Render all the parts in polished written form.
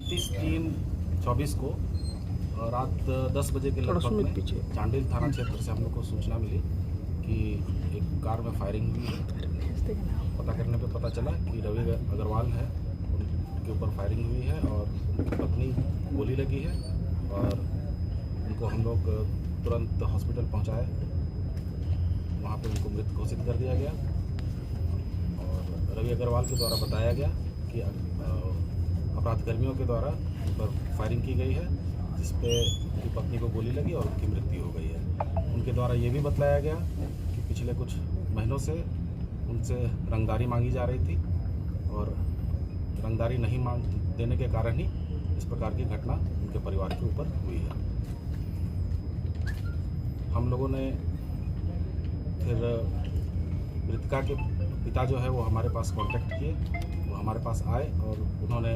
30/3/24 को रात 10 बजे के लगभग में चांडिल थाना क्षेत्र से हम लोग को सूचना मिली कि एक कार में फायरिंग हुई है। पता करने पे पता चला कि रवि अग्रवाल है, उनके ऊपर फायरिंग हुई है और उनकी पत्नी गोली लगी है और उनको हम लोग तुरंत हॉस्पिटल पहुंचाए। वहां पे उनको मृत घोषित कर दिया गया और रवि अग्रवाल के द्वारा बताया गया कि अपराधकर्मियों के द्वारा उन पर फायरिंग की गई है, जिसपे उनकी पत्नी को गोली लगी और उनकी मृत्यु हो गई है। उनके द्वारा ये भी बताया गया कि पिछले कुछ महीनों से उनसे रंगदारी मांगी जा रही थी और रंगदारी नहीं मांग देने के कारण ही इस प्रकार की घटना उनके परिवार के ऊपर हुई है। हम लोगों ने फिर मृतका के पिता जो है वो हमारे पास कांटेक्ट किए, वो हमारे पास आए और उन्होंने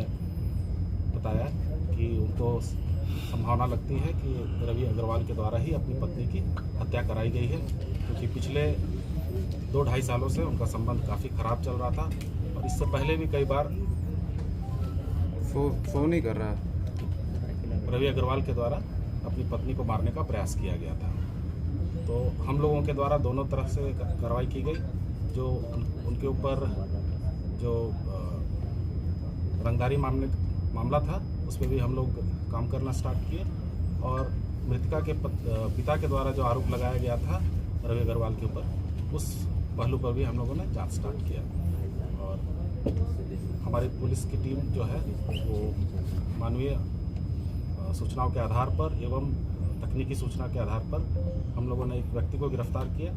बताया कि उनको संभावना लगती है कि रवि अग्रवाल के द्वारा ही अपनी पत्नी की हत्या कराई गई है, क्योंकि पिछले 2-2.5 सालों से उनका संबंध काफ़ी ख़राब चल रहा था और इससे पहले भी कई बार फोन ही कर रहा रवि अग्रवाल के द्वारा अपनी पत्नी को मारने का प्रयास किया गया था। तो हम लोगों के द्वारा दोनों तरफ से कार्रवाई की गई। जो उनके ऊपर जो रंगदारी मामला था उस पर भी हम लोग काम करना स्टार्ट किए और मृतका के पिता के द्वारा जो आरोप लगाया गया था रवि अग्रवाल के ऊपर, उस पहलू पर भी हम लोगों ने जांच स्टार्ट किया और हमारी पुलिस की टीम जो है वो मानवीय सूचनाओं के आधार पर एवं तकनीकी सूचना के आधार पर हम लोगों ने एक व्यक्ति को गिरफ्तार किया।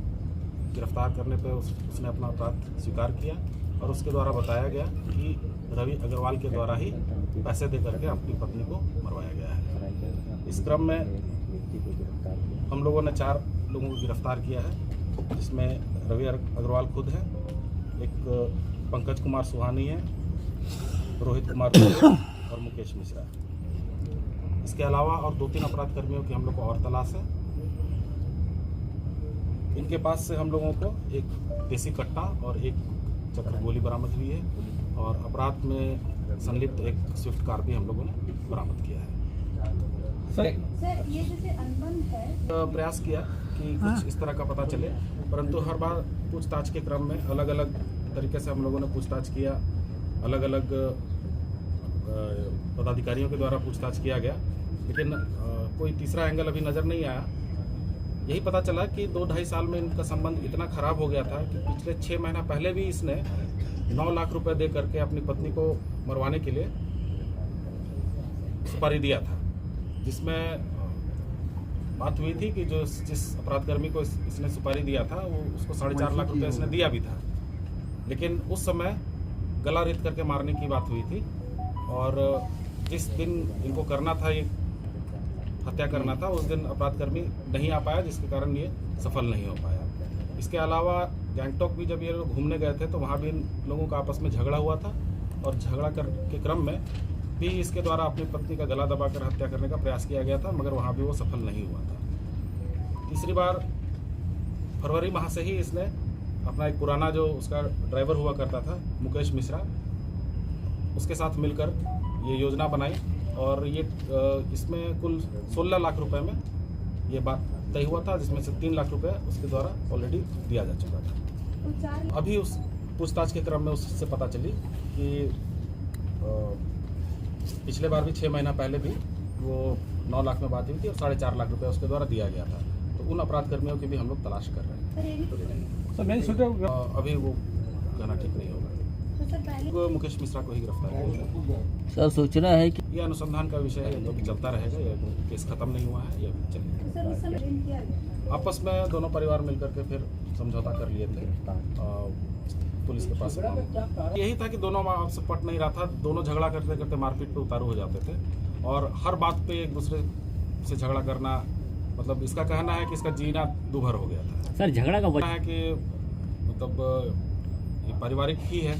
गिरफ्तार करने पर उसने अपना अपराध स्वीकार किया और उसके द्वारा बताया गया कि रवि अग्रवाल के द्वारा ही पैसे दे करके अपनी पत्नी को मरवाया गया है। इस क्रम में हम लोगों ने 4 लोगों को गिरफ्तार किया है, जिसमें रवि अग्रवाल खुद है, एक पंकज कुमार सुहानी है, रोहित कुमार और मुकेश मिश्रा। इसके अलावा और 2-3 अपराध कर्मियों की हम लोग को और तलाश है। इनके पास से हम लोगों को एक देसी कट्टा और एक चक्र गोली बरामद हुई है और अपराध में संलिप्त एक स्विफ्ट कार भी हम लोगों ने बरामद किया है। सर ये जैसे अनबन है, प्रयास किया कि कुछ इस तरह का पता चले, परंतु हर बार पूछताछ के क्रम में अलग अलग तरीके से हम लोगों ने पूछताछ किया, अलग अलग पदाधिकारियों के द्वारा पूछताछ किया गया, लेकिन कोई तीसरा एंगल अभी नज़र नहीं आया। यही पता चला कि 2-2.5 साल में इनका संबंध इतना खराब हो गया था कि पिछले 6 महीना पहले भी इसने 9 लाख रुपए दे करके अपनी पत्नी को मरवाने के लिए सुपारी दिया था, जिसमें बात हुई थी कि जिस अपराधकर्मी को इसने सुपारी दिया था वो उसको 4.5 लाख रुपए इसने दिया भी था, लेकिन उस समय गला रेत करके मारने की बात हुई थी और जिस दिन इनको करना था, ये हत्या करना था, उस दिन अपराधकर्मी नहीं आ पाया, जिसके कारण ये सफल नहीं हो पाया। इसके अलावा गैंगटॉक भी जब ये लोग घूमने गए थे तो वहाँ भी इन लोगों का आपस में झगड़ा हुआ था और झगड़ा के क्रम में भी इसके द्वारा अपनी पत्नी का गला दबाकर हत्या करने का प्रयास किया गया था, मगर वहाँ भी वो सफल नहीं हुआ था। तीसरी बार फरवरी माह से ही इसने अपना एक पुराना जो उसका ड्राइवर हुआ करता था मुकेश मिश्रा, उसके साथ मिलकर ये योजना बनाई और ये इसमें कुल 16 लाख रुपए में ये बात तय हुआ था, जिसमें से 3 लाख रुपए उसके द्वारा ऑलरेडी दिया जा चुका था। अभी उस पूछताछ के क्रम में उससे पता चली कि पिछले बार भी 6 महीना पहले भी वो 9 लाख में बात हुई थी और 4.5 लाख रुपए उसके द्वारा दिया गया था। तो उन अपराध कर्मियों की भी हम लोग तलाश कर रहे हैं। अभी वो कहना ठीक नहीं होगा। तो मुकेश मिश्रा को ही गिरफ्तार किया सर। सूचना है कि यह अनुसंधान का विषय है, जो कि चलता रहेगा, यह केस खत्म नहीं हुआ है, यह चलेगा। आपस में दोनों परिवार मिलकर के फिर समझौता कर लिए थे पुलिस के पास। यही था कि दोनों आपसे पट नहीं रहा था, दोनों झगड़ा करते करते मारपीट पे उतारू हो जाते थे और हर बात पे एक दूसरे से झगड़ा करना, मतलब इसका कहना है कि इसका जीना दूभर हो गया था। सर झगड़ा का है कि मतलब ये पारिवारिक ही है।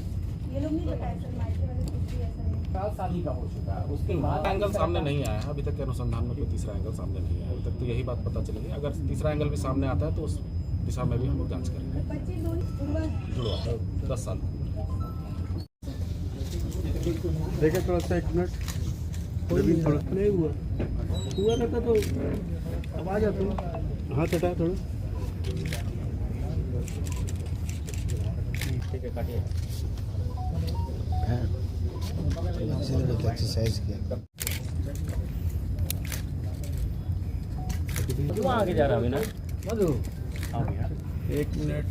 ये लोग नहीं बताए सर, मायके वाले कुछ भी ऐसा नहीं। शादी का हो चुका है, उसके बाद एंगल सामने नहीं आया है अभी तक के अनुसंधान में, कोई तीसरा एंगल सामने नहीं आया अभी तक, तो यही बात पता चलेगी। अगर तीसरा एंगल भी सामने आता है तो उस दिशा में भी हम लोग जांच करेंगे। बच्चे दोनों जुड़वा 10 साल। देखिए थोड़ा सा 1 मिनट। नहीं हुआ हुआ रहता तो अब आ जाता। हाथ हटा थोड़ा। ठीक है काटिए। एक्सरसाइज किया। क्यों आगे जा रहा है अभी ना? मधु हाँ भैया। एक मिनट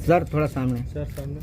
सर थोड़ा सामने। सर सामने।